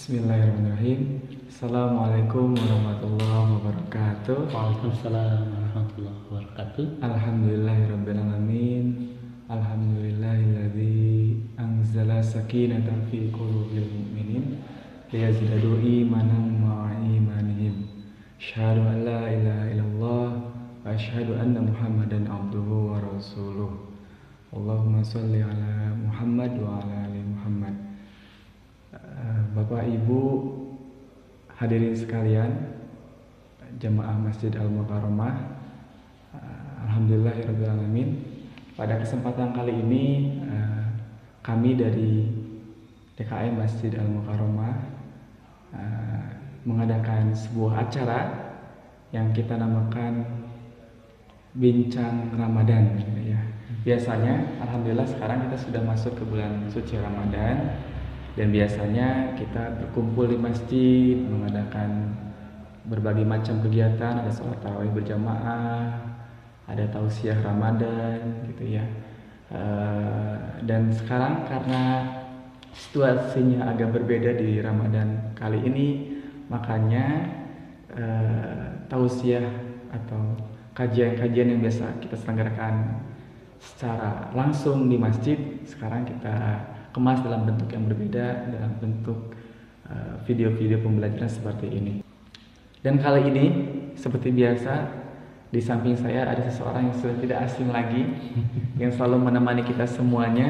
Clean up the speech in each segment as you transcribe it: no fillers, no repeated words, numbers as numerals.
Bismillahirrahmanirrahim. Assalamualaikum warahmatullahi wabarakatuh. Waalaikumsalam warahmatullahi wabarakatuh. Alhamdulillahirrabbilalamin. Alhamdulillahilladzi anzala sakinatan fi qulubil mu'minin liyazdadu imanan ma'a imanihim. Asyhadu an la ilaha illallah wa asyhadu anna Muhammadan abduhu wa rasuluh. Allahumma sholli ala Muhammad wa ala ali Muhammad. Bapak Ibu hadirin sekalian, jemaah Masjid Al-Mukarramah, alhamdulillahirrabbilalamin. Pada kesempatan kali ini kami dari DKM Masjid Al-Mukarramah mengadakan sebuah acara yang kita namakan Bincang Ramadan, gitu ya. Biasanya alhamdulillah sekarang kita sudah masuk ke bulan suci Ramadan. Dan biasanya kita berkumpul di masjid, mengadakan berbagai macam kegiatan, ada sholat tarawih berjamaah, ada tausiah Ramadan, gitu ya. Dan sekarang karena situasinya agak berbeda di Ramadan kali ini, makanya tausiah atau kajian-kajian yang biasa kita selenggarakan secara langsung di masjid, sekarang kita kemas dalam bentuk yang berbeda, dalam bentuk video-video pembelajaran seperti ini. Dan kali ini seperti biasa, di samping saya ada seseorang yang sudah tidak asing lagi, yang selalu menemani kita semuanya,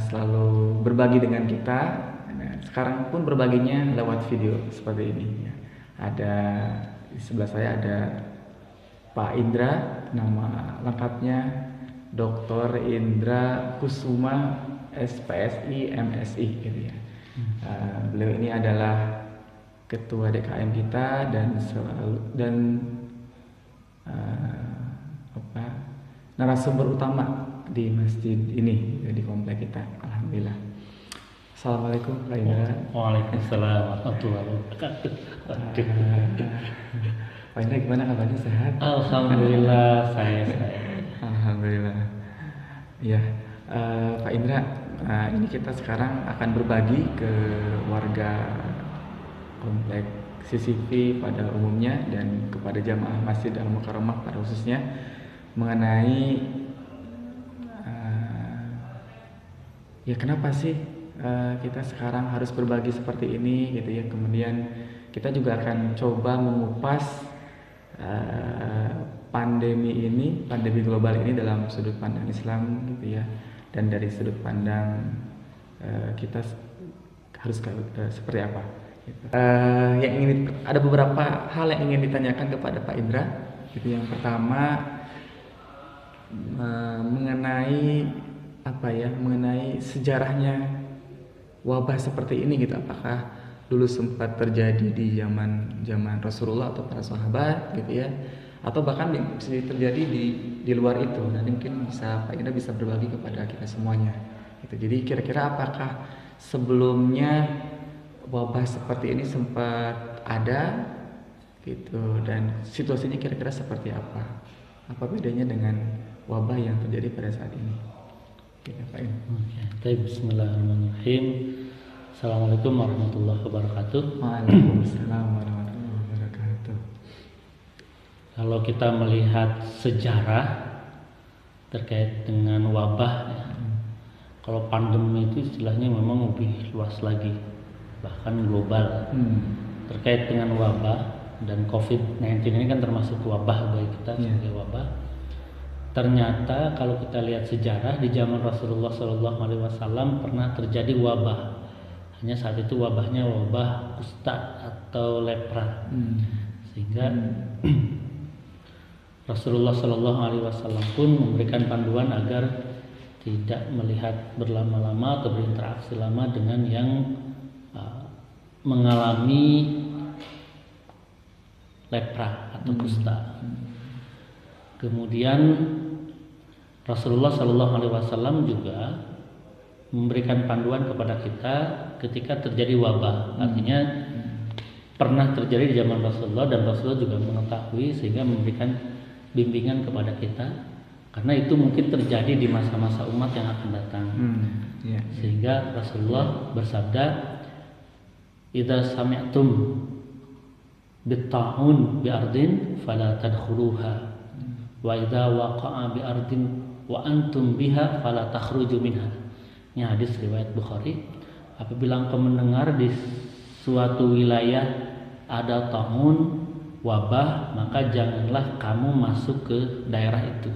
selalu berbagi dengan kita. Nah, sekarang pun berbaginya lewat video seperti ini. Ada di sebelah saya ada Pak Indra, nama lengkapnya Dr. Indra Kusuma SPSI MSI, gitu ya. Beliau ini adalah ketua DKM kita dan narasumber utama di masjid ini, di komplek kita. Alhamdulillah. Assalamualaikum Pak Indra. Waalaikumsalam warahmatullahi wabarakatuh. Pak Indra, gimana kabarnya, sehat? Alhamdulillah, saya. Alhamdulillah. Ya, Pak Indra, ini kita sekarang akan berbagi ke warga komplek CCV pada umumnya dan kepada jamaah Masjid Al-Mukarramah pada khususnya mengenai ya kenapa sih kita sekarang harus berbagi seperti ini, gitu ya. Kemudian kita juga akan coba mengupas pandemi global ini dalam sudut pandang Islam, gitu ya, dan dari sudut pandang kita harus seperti apa, gitu. Ada beberapa hal yang ingin ditanyakan kepada Pak Indra, gitu. Yang pertama mengenai sejarahnya wabah seperti ini, gitu. Apakah dulu sempat terjadi di zaman Rasulullah atau para sahabat, gitu ya, atau bahkan bisa terjadi di luar itu. Nah, mungkin Pak Indra bisa berbagi kepada kita semuanya, gitu. Jadi kira-kira apakah sebelumnya wabah seperti ini sempat ada, gitu, dan situasinya kira-kira seperti apa? Apa bedanya dengan wabah yang terjadi pada saat ini? Gitu, Pak Indra. Bismillahirrahmanirrahim. Assalamualaikum warahmatullahi wabarakatuh. Waalaikumsalam warahmatullahi wabarakatuh. Kalau kita melihat sejarah terkait dengan wabah, ya, kalau pandemi itu istilahnya memang lebih luas lagi, bahkan global. Terkait dengan wabah, dan COVID-19 ini kan termasuk wabah bagi kita sebagai wabah. Ternyata kalau kita lihat sejarah di zaman Rasulullah SAW pernah terjadi wabah. Hanya saat itu wabahnya wabah kusta atau lepra, sehingga Rasulullah SAW pun memberikan panduan agar tidak melihat berlama-lama atau berinteraksi lama dengan yang mengalami lepra atau kusta. Kemudian Rasulullah SAW juga memberikan panduan kepada kita ketika terjadi wabah. Artinya pernah terjadi di zaman Rasulullah dan Rasulullah juga mengetahui, sehingga memberikan bimbingan kepada kita karena itu mungkin terjadi di masa-masa umat yang akan datang. Iya. Sehingga Rasulullah bersabda, "Idza sami'tum bitta'un bi'ardin fala tadkhuluha wa idza waqa'a bi'ardin wa antum biha fala takhruju minha." Ini hadis riwayat Bukhari. Apabila engkau mendengar di suatu wilayah ada ta'un, wabah, maka janganlah kamu masuk ke daerah itu.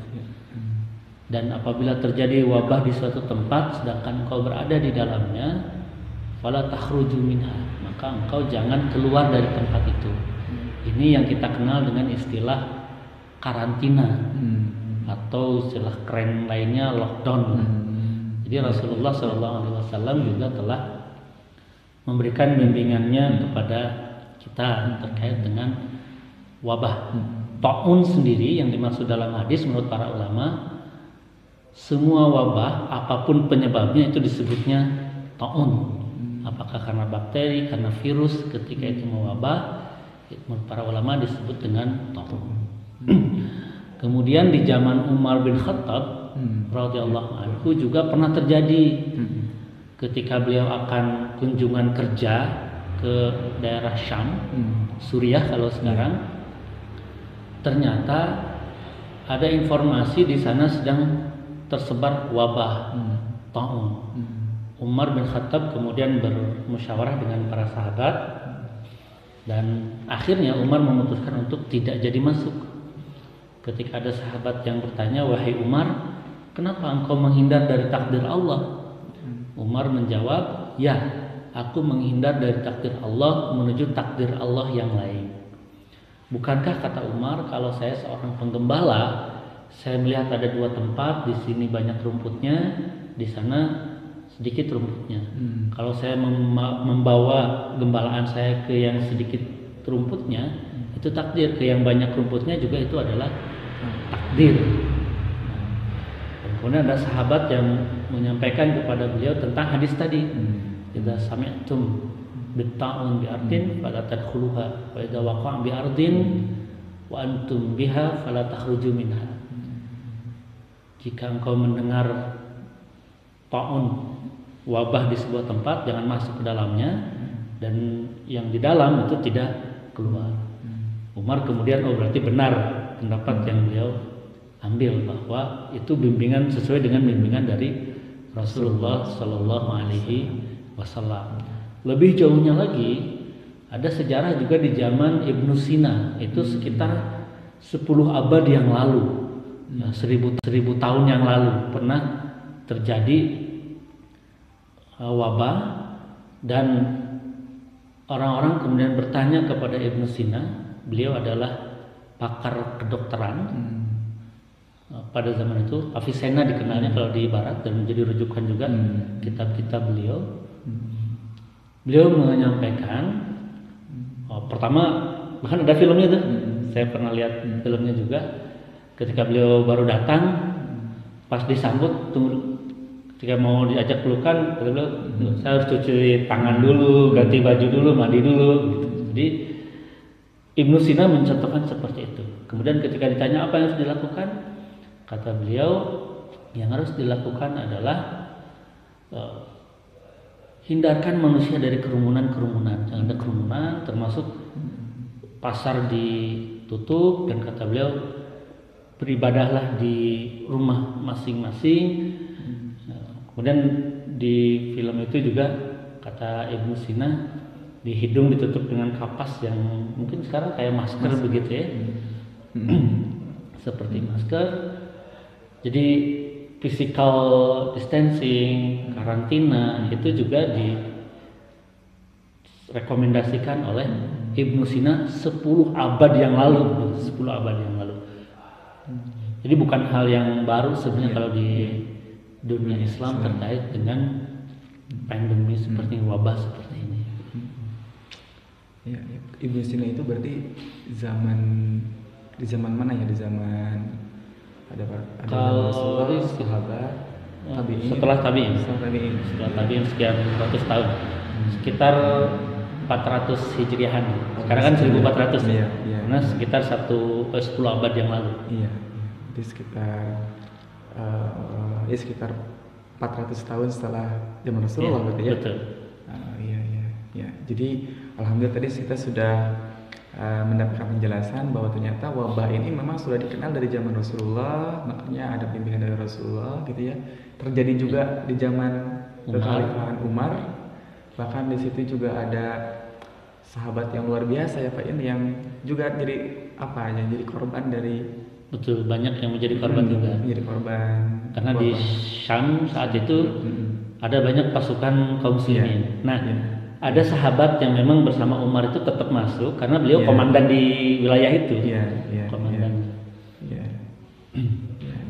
Dan apabila terjadi wabah di suatu tempat sedangkan engkau berada di dalamnya, fala takhruju minha, maka engkau jangan keluar dari tempat itu. Ini yang kita kenal dengan istilah karantina atau istilah keren lainnya lockdown. Jadi Rasulullah SAW juga telah memberikan bimbingannya kepada kita terkait dengan wabah. Ta'un sendiri yang dimaksud dalam hadis menurut para ulama, semua wabah apapun penyebabnya itu disebutnya ta'un. Apakah karena bakteri, karena virus, ketika itu mewabah, menurut para ulama disebut dengan ta'un. Kemudian di zaman Umar bin Khattab radhiyallahu anhu juga pernah terjadi ketika beliau akan kunjungan kerja ke daerah Syam, Suriah kalau sekarang, ternyata ada informasi di sana sedang tersebar wabah ta'un. Umar bin Khattab kemudian bermusyawarah dengan para sahabat dan akhirnya Umar memutuskan untuk tidak jadi masuk. Ketika ada sahabat yang bertanya, "Wahai Umar, kenapa engkau menghindar dari takdir Allah?" Umar menjawab, "Ya, aku menghindar dari takdir Allah menuju takdir Allah yang lain." Bukankah, kata Umar, kalau saya seorang penggembala, saya melihat ada dua tempat, di sini banyak rumputnya, di sana sedikit rumputnya. Kalau saya membawa gembalaan saya ke yang sedikit rumputnya, itu takdir. Ke yang banyak rumputnya juga itu adalah takdir. Kemudian ada sahabat yang menyampaikan kepada beliau tentang hadis tadi. Idza sami'tum bitta'un bi'ardin fala tadkhuluha wa idza waqa'a bi'ardin wa antum biha fala takhruju minha. Jika engkau mendengar ta'un, wabah di sebuah tempat, jangan masuk ke dalamnya, dan yang di dalam itu tidak keluar. Umar kemudian, berarti benar pendapat yang beliau ambil, bahwa itu bimbingan sesuai dengan bimbingan dari Rasulullah Sallallahu Alaihi Wasallam. Lebih jauhnya lagi, ada sejarah juga di zaman Ibnu Sina, itu sekitar 10 abad yang lalu. 1000 tahun yang lalu pernah terjadi wabah, dan orang-orang kemudian bertanya kepada Ibnu Sina. Beliau adalah pakar kedokteran pada zaman itu. Avicenna dikenalnya kalau di barat, dan menjadi rujukan juga kitab-kitab beliau. Beliau menyampaikan, pertama bahkan ada filmnya tuh, saya pernah lihat filmnya juga. Ketika beliau baru datang, pas disambut, ketika mau diajak pelukan, beliau, saya harus cuci tangan dulu, ganti baju dulu, mandi dulu. Gitu. Jadi Ibnu Sina mencontohkan seperti itu. Kemudian ketika ditanya apa yang harus dilakukan, kata beliau, yang harus dilakukan adalah hindarkan manusia dari kerumunan-kerumunan. Jangan ada kerumunan, termasuk pasar ditutup, dan kata beliau, beribadahlah di rumah masing-masing. Kemudian di film itu juga kata Ibnu Sina, di hidung ditutup dengan kapas yang mungkin sekarang kayak masker begitu ya, seperti masker. Jadi physical distancing, karantina itu juga direkomendasikan oleh Ibnu Sina 10 abad yang lalu, 10 abad yang lalu. Jadi bukan hal yang baru sebenarnya kalau di dunia Islam terkait dengan pandemi seperti wabah seperti ini. Ya, Ibnu Sina itu berarti di zaman mana ya? Di zaman ada kalau Rasulullah, sahabat, tabi'in. Setelah tabi'in sekian ratus tahun, sekitar 400 Hijriahan. Sekarang kan 1400 ya. Karena sekitar 10 abad yang lalu. Iya. berarti sekitar ya sekitar 400 tahun setelah zaman Rasulullah berarti ya. Betul. Iya iya ya. Jadi alhamdulillah tadi kita sudah mendapatkan penjelasan bahwa ternyata wabah ini memang sudah dikenal dari zaman Rasulullah, makanya ada pimpinan dari Rasulullah gitu ya. Terjadi juga di zaman kekhalifahan Umar, bahkan di situ juga ada sahabat yang luar biasa ya Pak In yang juga jadi apa ya, jadi korban dari Betul, banyak yang menjadi korban juga. Menjadi korban. Karena di Syam saat itu ada banyak pasukan kaum muslimin. Nah, ada sahabat yang memang bersama Umar itu tetap masuk karena beliau komandan di wilayah itu. Komandan.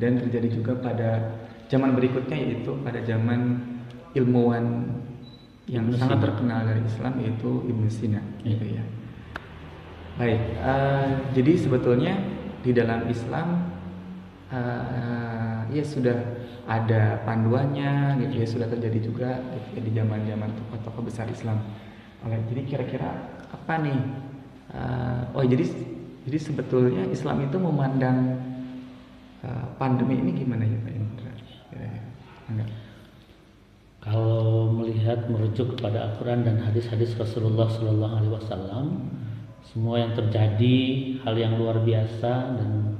Dan terjadi juga pada zaman berikutnya, yaitu pada zaman ilmuwan yang sangat terkenal dari Islam, yaitu Ibnu Sina gitu ya. Baik, jadi sebetulnya di dalam Islam ya sudah ada panduannya gitu ya, sudah terjadi juga gitu ya, di zaman-zaman tokoh-tokoh besar Islam. Jadi kira-kira apa nih? Jadi sebetulnya Islam itu memandang pandemi ini gimana ya Pak Indra? Enggak. Kalau melihat merujuk kepada Al-Quran dan hadis-hadis Rasulullah Sallallahu Alaihi Wasallam, semua yang terjadi hal yang luar biasa dan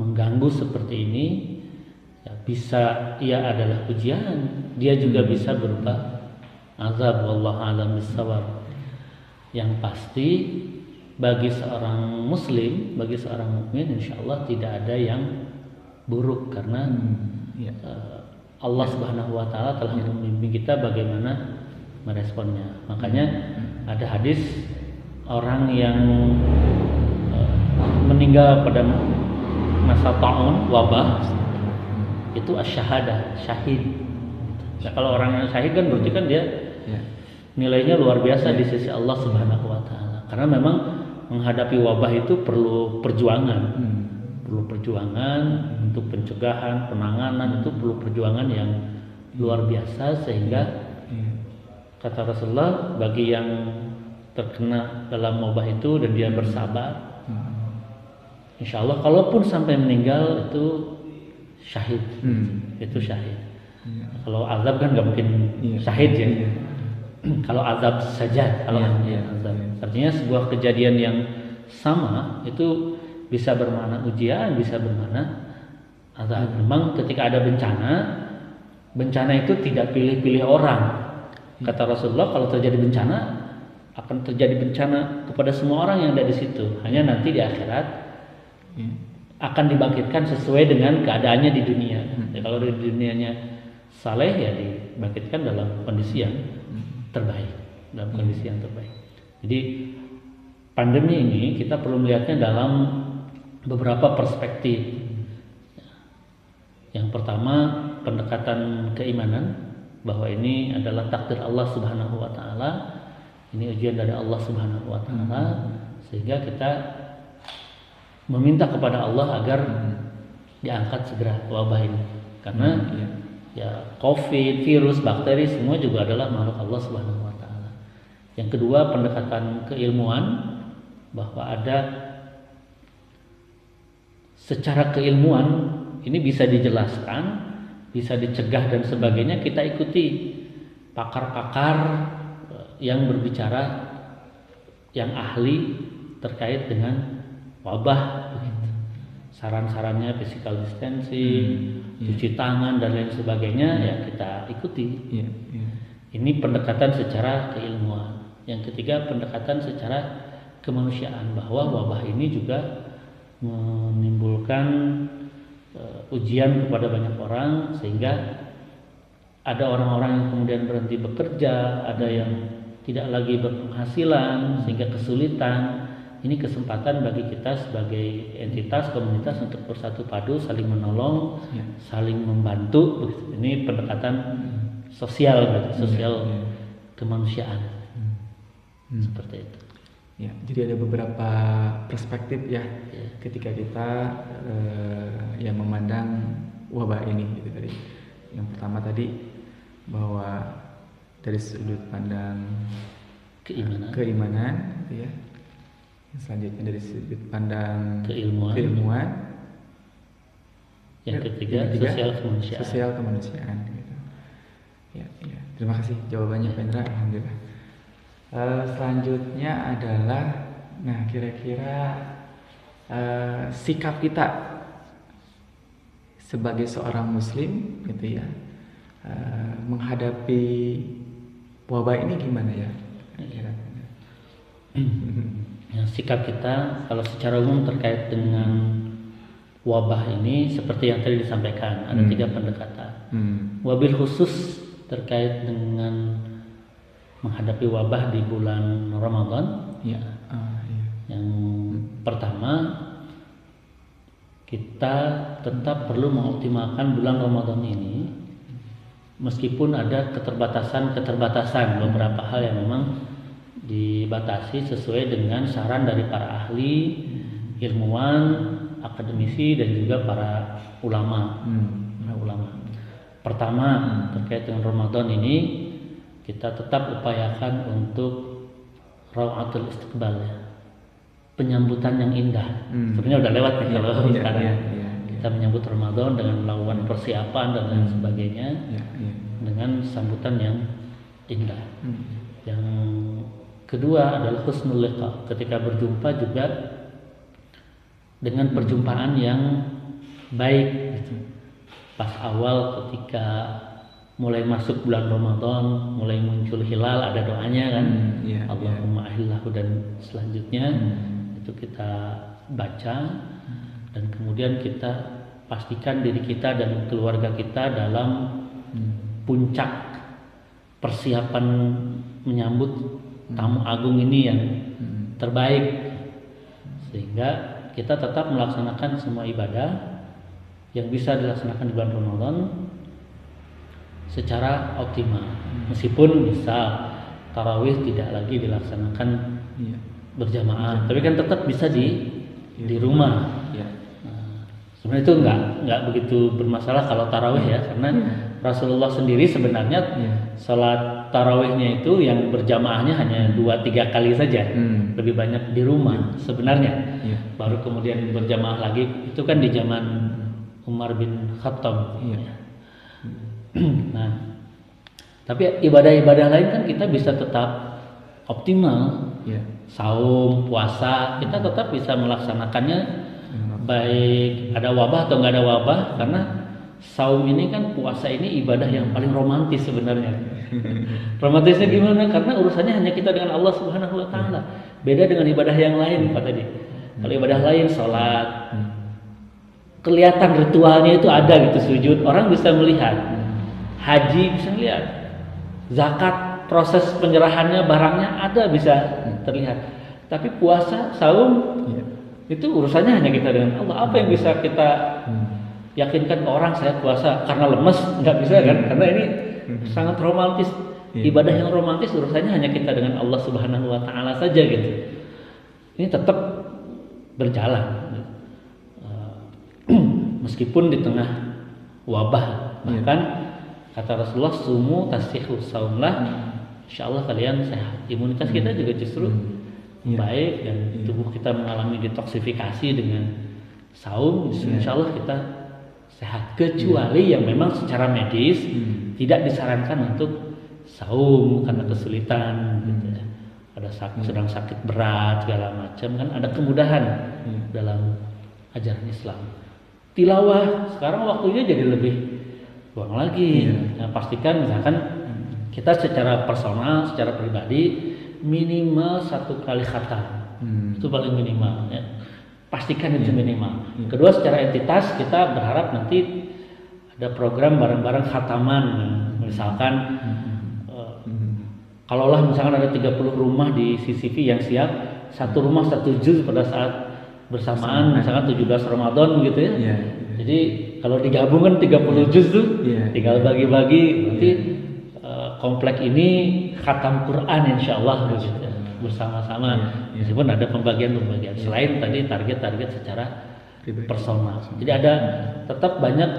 mengganggu seperti ini ya, bisa ia adalah ujian, dia juga bisa berupa azab. Wallahu a'lam bishawab. Yang pasti bagi seorang muslim, bagi seorang mukmin, insya Allah tidak ada yang buruk karena Allah Subhanahu wa Ta'ala telah membimbing kita bagaimana meresponnya. Makanya ada hadis orang yang meninggal pada masa ta'un, wabah, itu asy-syahadah, syahid. Nah, kalau orang yang syahid kan berarti kan dia nilainya luar biasa di sisi Allah Subhanahu wa Ta'ala. Karena memang menghadapi wabah itu perlu perjuangan. Perlu perjuangan untuk pencegahan, penanganan, itu perlu perjuangan yang luar biasa, sehingga kata Rasulullah, bagi yang terkena dalam wabah itu dan dia bersabar, insya Allah kalaupun sampai meninggal itu syahid. Itu syahid. Kalau azab kan nggak mungkin syahid ya. Kalau azab saja, kalau azab, artinya sebuah kejadian yang sama itu bisa bermakna ujian, bisa bermakna azab. Memang ketika ada bencana itu tidak pilih-pilih orang. Kata Rasulullah, kalau terjadi bencana akan terjadi bencana kepada semua orang yang ada di situ. Hanya nanti di akhirat akan dibangkitkan sesuai dengan keadaannya di dunia. Ya, kalau di dunianya saleh ya dibangkitkan dalam kondisi yang terbaik, dalam kondisi yang terbaik. Jadi pandemi ini kita perlu melihatnya dalam beberapa perspektif. Yang pertama, pendekatan keimanan, bahwa ini adalah takdir Allah Subhanahu wa Ta'ala, ini ujian dari Allah Subhanahu wa Ta'ala, sehingga kita meminta kepada Allah agar diangkat segera wabah ini. Karena ya COVID, virus, bakteri semua juga adalah makhluk Allah Subhanahu wa Ta'ala. Yang kedua, pendekatan keilmuan, bahwa ada secara keilmuan ini bisa dijelaskan, bisa dicegah dan sebagainya. Kita ikuti pakar-pakar yang berbicara, yang ahli terkait dengan wabah, saran-sarannya physical distancing, cuci tangan dan lain sebagainya, ya kita ikuti. Ini pendekatan secara keilmuan. Yang ketiga, pendekatan secara kemanusiaan, bahwa wabah ini juga menimbulkan ujian kepada banyak orang, sehingga ada orang-orang yang kemudian berhenti bekerja, ada yang tidak lagi berpenghasilan sehingga kesulitan. Ini kesempatan bagi kita sebagai entitas komunitas untuk bersatu padu, saling menolong, saling membantu. Ini pendekatan sosial, sosial kemanusiaan. Seperti itu. Ya, jadi ada beberapa perspektif ya, ketika kita yang memandang wabah ini gitu tadi. Yang pertama tadi bahwa dari sudut pandang keimanan gitu ya. Yang selanjutnya dari sudut pandang keilmuan. Yang ketiga sosial kemanusiaan. Sosial kemanusiaan. Gitu. Ya, ya. Terima kasih jawabannya Pak Indra. Alhamdulillah. Selanjutnya adalah, nah kira-kira sikap kita sebagai seorang Muslim, gitu ya, menghadapi wabah ini gimana ya? Ya, sikap kita kalau secara umum terkait dengan wabah ini seperti yang tadi disampaikan, ada 3 pendekatan. Wabil khusus terkait dengan menghadapi wabah di bulan Ramadan. Ya. Yang pertama, kita tetap perlu mengoptimalkan bulan Ramadan ini, meskipun ada keterbatasan beberapa hal yang memang dibatasi sesuai dengan saran dari para ahli, ilmuwan, akademisi, dan juga para ulama. Pertama, terkait dengan Ramadan ini, kita tetap upayakan untuk rawatul istiqbal, ya, penyambutan yang indah. Sebenarnya udah lewat nih kalau sekarang. Kita menyambut Ramadan dengan melakukan persiapan dan lain sebagainya, dengan sambutan yang indah. Yang kedua adalah husnul liqa, ketika berjumpa juga dengan perjumpaan yang baik, gitu. Pas awal ketika mulai masuk bulan Ramadan, mulai muncul hilal, ada doanya kan, Allahumma ahillahu, dan selanjutnya itu kita baca, dan kemudian kita pastikan diri kita dan keluarga kita dalam puncak persiapan menyambut tamu agung ini yang terbaik, sehingga kita tetap melaksanakan semua ibadah yang bisa dilaksanakan di bulan Ramadan secara optimal. Meskipun misal tarawih tidak lagi dilaksanakan berjamaah, tapi kan tetap bisa di rumah. Nah, sebenarnya itu nggak begitu bermasalah kalau tarawih, ya, karena Rasulullah sendiri sebenarnya sholat tarawihnya itu yang berjamaahnya hanya 2-3 kali saja, lebih banyak di rumah sebenarnya. Baru kemudian berjamaah lagi itu kan di zaman Umar bin Khattab. Nah, tapi ibadah-ibadah lain kan kita bisa tetap optimal. Saum, puasa, kita tetap bisa melaksanakannya, baik ada wabah atau nggak ada wabah, karena saum ini kan, puasa ini ibadah yang paling romantis sebenarnya. Romantisnya gimana? Karena urusannya hanya kita dengan Allah Subhanahu wa taala. Beda dengan ibadah yang lain Pak tadi. Kalau ibadah lain, sholat, kelihatan ritualnya itu ada gitu, sujud, orang bisa melihat. Haji bisa lihat. Zakat, proses penyerahannya, barangnya ada, bisa terlihat. Tapi puasa, saum, itu urusannya hanya kita dengan Allah. Apa yang bisa kita yakinkan ke orang saya puasa karena lemes? Nggak bisa kan? Karena ini sangat romantis. Ibadah yang romantis urusannya hanya kita dengan Allah Subhanahu wa taala saja gitu. Ini tetap berjalan. Meskipun di tengah wabah, bahkan kata Rasulullah, sumu tasihhu, saumlah, insyaallah kalian sehat. Imunitas kita juga justru baik, dan tubuh kita mengalami detoksifikasi dengan saum, insyaallah kita sehat. Kecuali yang memang secara medis tidak disarankan untuk saum karena kesulitan, gitu ya. Ada sedang sakit berat segala macam, kan ada kemudahan dalam ajaran Islam. Tilawah sekarang waktunya jadi lebih luang lagi. Nah, pastikan misalkan kita secara personal, secara pribadi minimal 1 kali khatam, itu paling minimal, ya. Pastikan itu minimal. Kedua, secara entitas kita berharap nanti ada program bareng-bareng khataman, misalkan kalaulah misalkan ada 30 rumah di CCV yang siap, satu rumah 1 juz pada saat bersamaan, misalkan 17 Ramadan gitu ya. Jadi kalau digabung kan 30 juz tuh, tinggal bagi-bagi, nanti komplek ini khatam Quran insyaallah gitu ya, bersama-sama. Meskipun ada pembagian-pembagian selain tadi target-target secara personal. Jadi ada tetap banyak,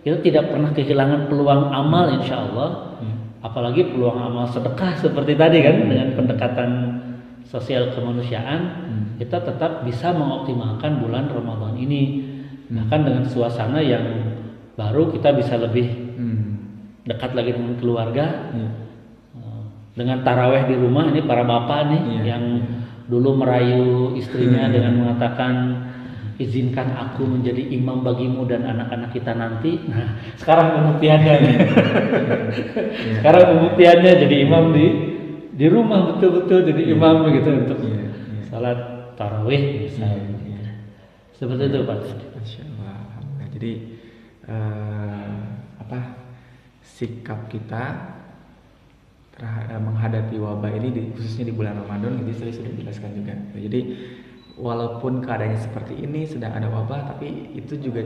kita tidak pernah kehilangan peluang amal insyaallah. Apalagi peluang amal sedekah seperti tadi kan, dengan pendekatan sosial kemanusiaan, kita tetap bisa mengoptimalkan bulan Ramadan ini. Bahkan dengan suasana yang baru kita bisa lebih Hmm. dekat lagi dengan keluarga. Iya. Dengan taraweh di rumah, ini para bapak nih Iya, yang iya. dulu merayu istrinya dengan mengatakan izinkan aku menjadi imam bagimu dan anak-anak kita nanti. Nah, sekarang pembuktiannya nih. Iya. Sekarang pembuktiannya jadi imam di rumah, betul-betul jadi imam begitu untuk Iya, iya. salat tarawih misalnya. Iya. Seperti itu Pak. Masya Allah, alhamdulillah. Jadi apa sikap kita menghadapi wabah ini khususnya di bulan Ramadan, jadi saya sudah jelaskan juga. Jadi walaupun keadaannya seperti ini sedang ada wabah, tapi itu juga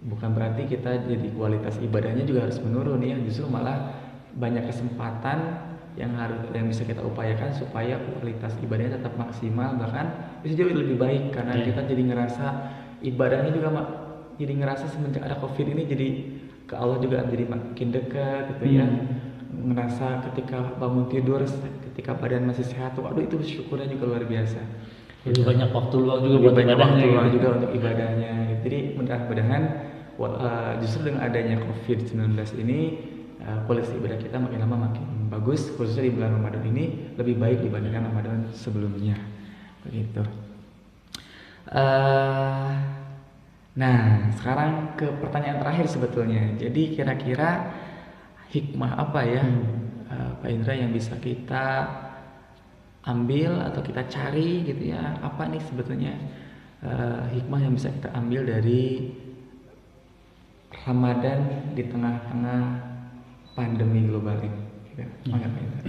bukan berarti kita jadi kualitas ibadahnya juga harus menurun ya. Justru malah banyak kesempatan yang bisa kita upayakan supaya kualitas ibadahnya tetap maksimal, bahkan bisa jauh lebih baik karena kita jadi ngerasa ibadahnya juga jadi ngerasa semenjak ada COVID ini jadi ke Allah juga jadi makin dekat gitu ya. Ngerasa ketika bangun tidur, ketika badan masih sehat, waduh itu syukurnya juga luar biasa. Lebih banyak waktu luang juga Lebih buat banyak ibadahnya. waktu luang juga untuk ibadahnya. Jadi mudah-mudahan justru dengan adanya COVID-19 ini kualitas ibadah kita makin lama makin bagus, khususnya di bulan Ramadan ini lebih baik dibandingkan Ramadan sebelumnya. Begitu. Nah, sekarang ke pertanyaan terakhir sebetulnya. Jadi kira-kira hikmah apa ya Pak Indra yang bisa kita ambil atau kita cari gitu ya, apa nih sebetulnya hikmah yang bisa kita ambil dari Ramadan di tengah-tengah pandemi global ini gitu. Pak Indra.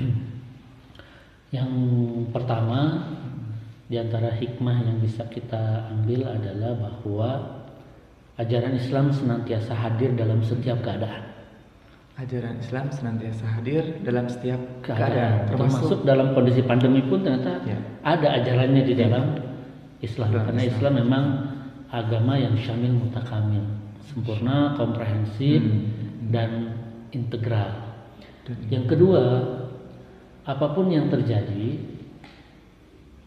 Yang pertama di antara hikmah yang bisa kita ambil adalah bahwa ajaran Islam senantiasa hadir dalam setiap keadaan. Ajaran Islam senantiasa hadir dalam setiap keadaan, termasuk dalam kondisi pandemi pun ternyata ada ajarannya di dalam Islam. Karena Islam memang agama yang syamil mutakamil, sempurna, komprehensif dan integral. Yang kedua, apapun yang terjadi,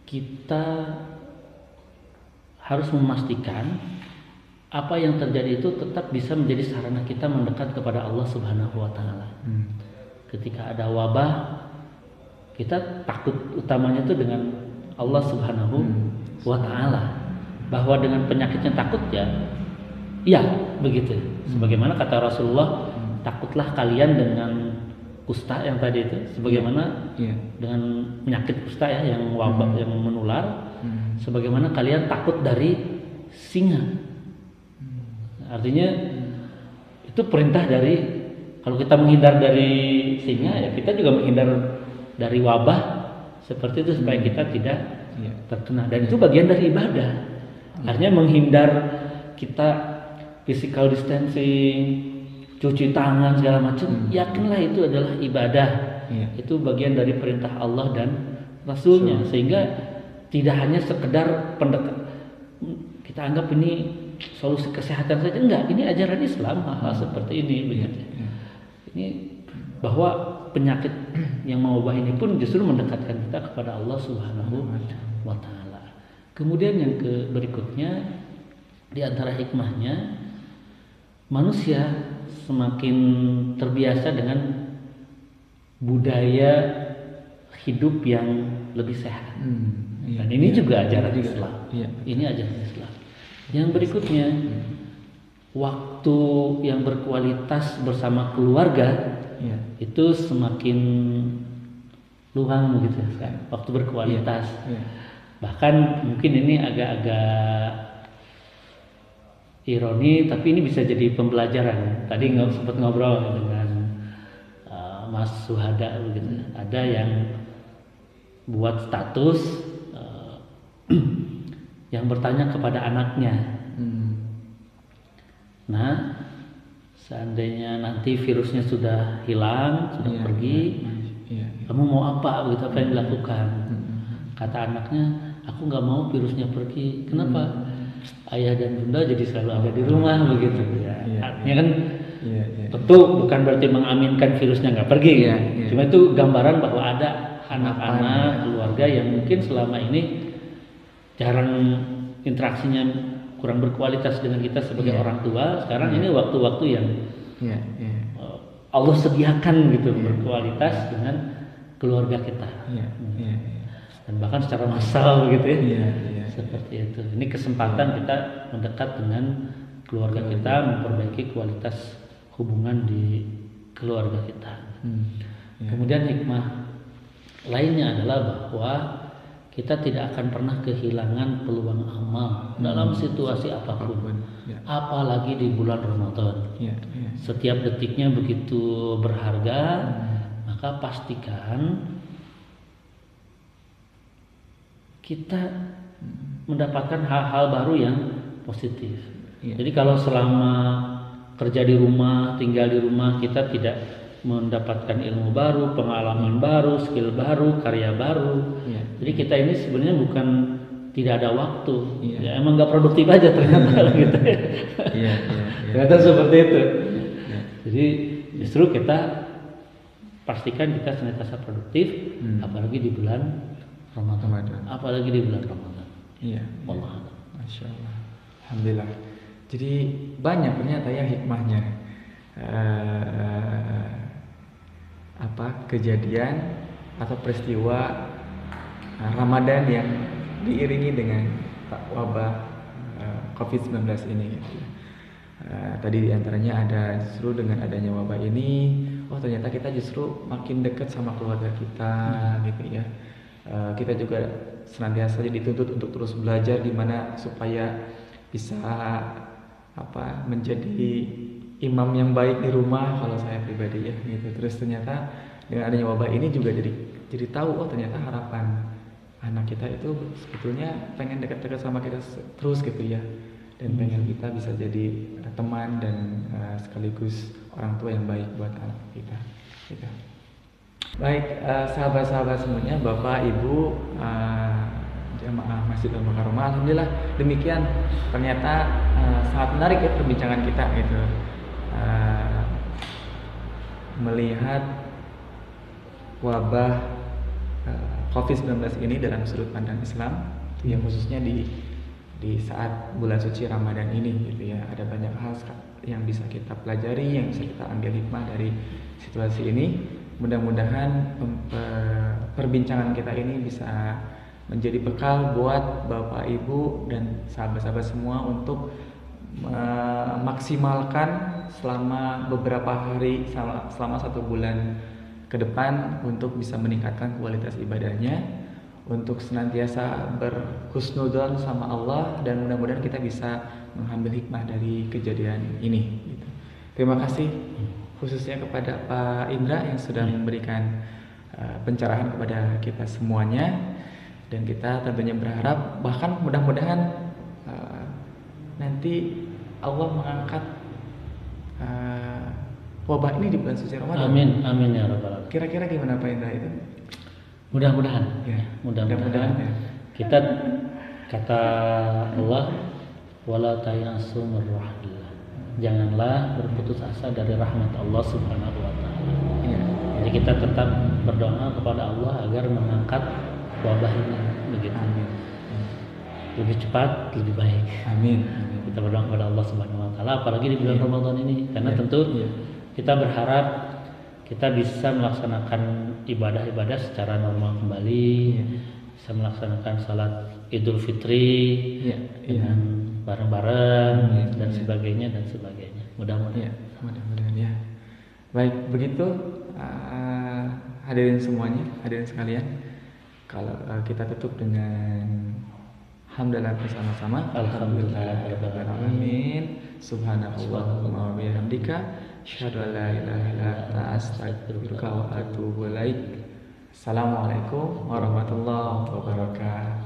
kita harus memastikan apa yang terjadi itu tetap bisa menjadi sarana kita mendekat kepada Allah Subhanahu wa taala. Ketika ada wabah, kita takut utamanya itu dengan Allah Subhanahu wa taala. Bahwa dengan penyakitnya takut ya begitu. Sebagaimana kata Rasulullah, takutlah kalian dengan kusta yang tadi itu, sebagaimana dengan penyakit kusta ya yang wabah yang menular, sebagaimana kalian takut dari singa. Artinya itu perintah dari, kalau kita menghindar dari singa ya kita juga menghindar dari wabah seperti itu supaya kita tidak terkena, dan itu bagian dari ibadah. Artinya menghindar, kita physical distancing, cuci tangan segala macam, yakinlah itu adalah ibadah. Itu bagian dari perintah Allah dan Rasulnya, sehingga tidak hanya sekedar kita anggap ini solusi kesehatan saja, enggak, ini ajaran Islam hal seperti ini begitu. Ini bahwa penyakit yang mewabah ini pun justru mendekatkan kita kepada Allah Subhanahu wa taala. Kemudian yang berikutnya di antara hikmahnya, manusia semakin terbiasa dengan budaya hidup yang lebih sehat. Dan ini juga ajaran Islam. Ini ajaran Islam. Yang berikutnya, waktu yang berkualitas bersama keluarga itu semakin luang begitu ya, waktu berkualitas. Bahkan mungkin ini agak-agak ironi, tapi ini bisa jadi pembelajaran. Tadi sempat ngobrol dengan Mas Suhada begitu. Ada yang buat status yang bertanya kepada anaknya, nah seandainya nanti virusnya sudah hilang, sudah pergi, kamu mau apa? Begitu, apa yang dilakukan? Kata anaknya, aku nggak mau virusnya pergi. Kenapa? Ayah dan bunda jadi selalu ada di rumah begitu. Artinya kan tentu bukan berarti mengaminkan virusnya nggak pergi. Cuma itu gambaran bahwa ada anak-anak keluarga yang mungkin selama ini jarang interaksinya kurang berkualitas dengan kita sebagai Iya. orang tua. Sekarang ini waktu-waktu yang Iya, iya. Allah sediakan gitu berkualitas dengan keluarga kita. Iya, iya, Dan bahkan secara massal gitu ya. iya, iya. Seperti itu. Ini kesempatan kita mendekat dengan keluarga kita, memperbaiki kualitas hubungan di keluarga kita. Iya. Kemudian hikmah lainnya adalah bahwa kita tidak akan pernah kehilangan peluang amal dalam situasi apapun, Ya. apalagi di bulan Ramadan. Iya, iya. Setiap detiknya begitu berharga, maka pastikan kita mendapatkan hal-hal baru yang positif. Iya. Jadi kalau selama kerja di rumah, tinggal di rumah, kita tidak mendapatkan ilmu baru, pengalaman baru, skill baru, karya baru. Iya. Jadi kita ini sebenarnya bukan tidak ada waktu, Iya. ya emang nggak produktif aja ternyata gitu. Iya, iya, iya. Ternyata seperti itu. Iya. Jadi justru kita pastikan kita senantiasa produktif, apalagi di bulan Ramadan. Apalagi di bulan Ramadan. Iya. Allah. Masya Allah. Alhamdulillah. Jadi banyak ternyata ya hikmahnya. Kejadian atau peristiwa Ramadan yang diiringi dengan wabah COVID-19 ini. Gitu. Tadi diantaranya ada justru dengan adanya wabah ini, ternyata kita justru makin dekat sama keluarga kita, gitu ya. Kita juga senantiasa dituntut untuk terus belajar gimana supaya bisa menjadi imam yang baik di rumah kalau saya pribadi ya gitu. Terus ternyata dengan adanya wabah ini juga jadi tahu ternyata harapan anak kita itu sebetulnya pengen dekat-dekat sama kita terus gitu ya, dan pengen kita bisa jadi teman dan sekaligus orang tua yang baik buat anak kita gitu. Baik, sahabat-sahabat semuanya, Bapak, Ibu, jamaah Masjid Al-Mukarramah, alhamdulillah demikian ternyata sangat menarik ya perbincangan kita gitu. Melihat wabah COVID-19 ini dalam sudut pandang Islam, yang khususnya di saat bulan suci Ramadan ini gitu ya. Ada banyak hal yang bisa kita pelajari, yang bisa kita ambil hikmah dari situasi ini. Mudah-mudahan perbincangan kita ini bisa menjadi bekal buat Bapak, Ibu, dan sahabat-sahabat semua untuk memaksimalkan selama beberapa hari, selama 1 bulan ke depan untuk bisa meningkatkan kualitas ibadahnya, untuk senantiasa berhusnudzon sama Allah, dan mudah-mudahan kita bisa mengambil hikmah dari kejadian ini gitu. Terima kasih khususnya kepada Pak Indra yang sudah memberikan pencerahan kepada kita semuanya, dan kita tentunya berharap bahkan mudah-mudahan nanti Allah mengangkat wabah ini di bulan suci Ramadan. Amin, amin ya rabbal alamin. Kira-kira gimana Pak Indra itu? Mudah-mudahan, Ya, mudah-mudahan ya. kita kata Allah, wala tayasu min rahmatillah. Janganlah berputus asa dari rahmat Allah Subhanahu wa taala. Ya. Jadi kita tetap berdoa kepada Allah agar mengangkat wabah ini begitu. Amin. Lebih cepat, lebih baik. Amin. Kita berdoa kepada Allah Subhanahu wa taala apalagi di bulan Ramadan ini, karena tentu kita berharap kita bisa melaksanakan ibadah-ibadah secara normal kembali, bisa melaksanakan salat Idul Fitri dengan bareng-bareng dan sebagainya. Mudah-mudahan. Mudah-mudahan ya. Baik, begitu hadirin semuanya, hadirin sekalian. Kalau kita tutup dengan hamdalah bersama-sama. Alhamdulillahirrahmanirrahim. Subhanallahumma wa bihamdika, asyhadu an la ilaha illa anta, astaghfiruka wa atubu ilaik. Assalamualaikum warahmatullahi wabarakatuh.